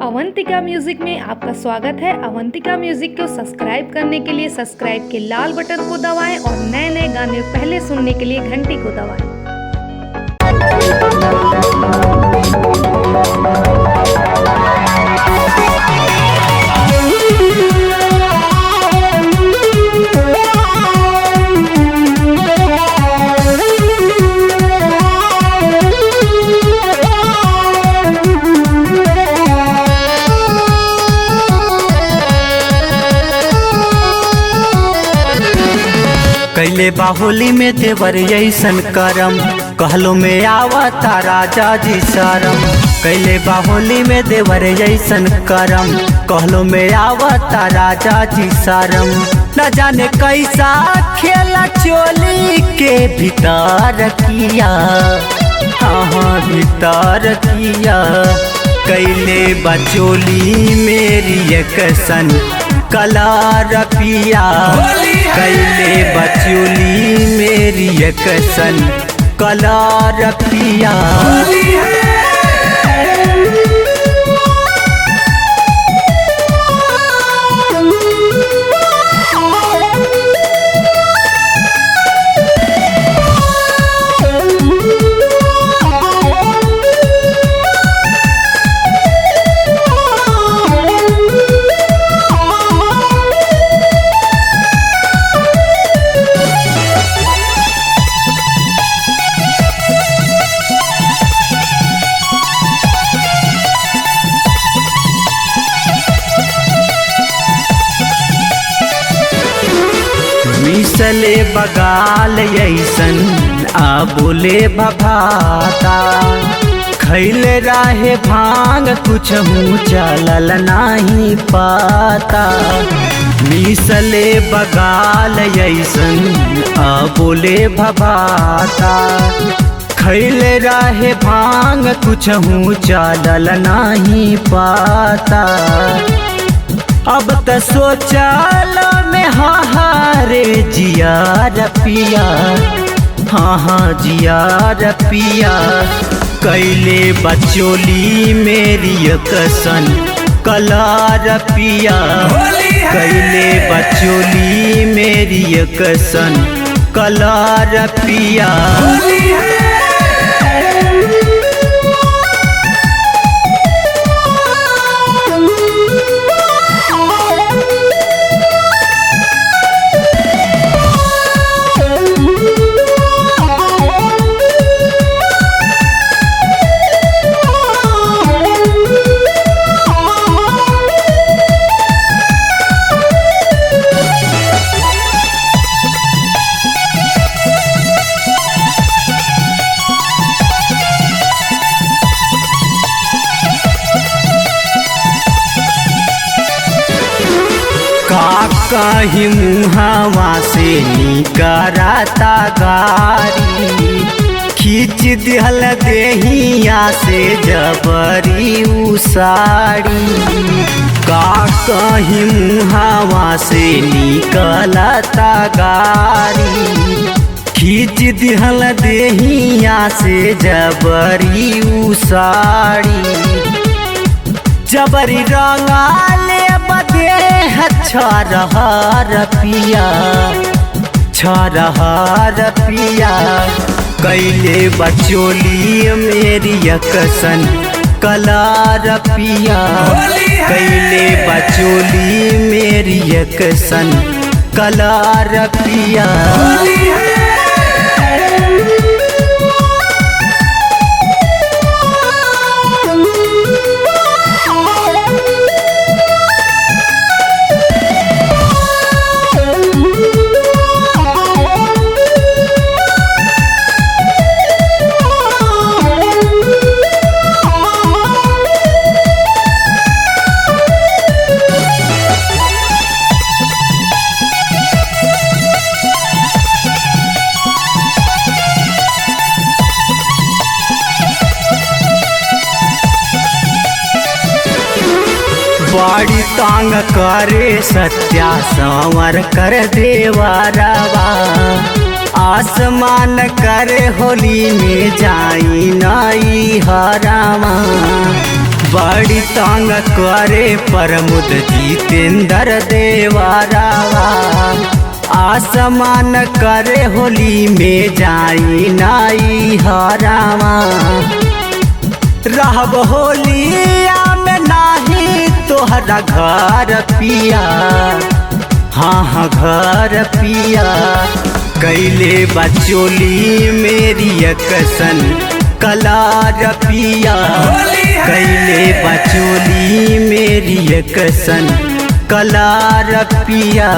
Avantika music में आपका स्वागत है। अवंतिका म्यूजिक को सब्सक्राइब करने के लिए सब्सक्राइब के लाल बटन को दबाएं और नए नए गाने पहले सुनने के लिए घंटी को दबाएं। कैले बाहुली में देवर ऐसन करम कहलो में आवता राजा जी शरम। कैले बाहुली में देवर ऐसन करम कहलो में आवता राजा जी शरम। न जाने कैसा खेला चोली के भीतर किया, हाँ भीतर किया। कैले बचोली मेरी एकसन कलार पिया, कैले बचोली मेरी एकसन कलार पिया। मिसले बगाल ऐसन आ बोले भभाता, खैले राहे भांग कुछ हूँ चलल नहीं पाता। मिसले बगाल ऐसन आ बोले भभाता, खैले राहे भांग कुछ हूँ चलल नहीं पाता। अब त सोचल में हारे जियार पिया, हाँ जियार पिया। कैले बचोली मेरी एकसन कलार पिया, कैले बचोली मेरी एकसन कलार पिया। कहीं मुहावा से निकराता गारी, खींच दिहल देहिया से जबरी उसाड़ी। कहीं मुहावा से निकलता गारी, खींच दिहल देहिया से जबरी उसाड़ी। जबरी रंगाले बदे छरहर पिया, छरहर पिया। कैले बचोली मेरी एकसन कलार पिया, कैले बचोली मेरी एकसन कलार पिया। बड़ी तांग करे सत्या संवर कर देवरवा, आसमान करे होली में जाई नई हरावा। बड़ी तंग करे प्रमुद जितेंद्र देवरावा आसमान करे होली में जाई नाई हरावा रहब होलिया में नाही तोहरा घर पिया हाँ घर पिया कैले बचोली मेरी कसन कलार पिया कैले बचोली मेरी कसन कलार पिया।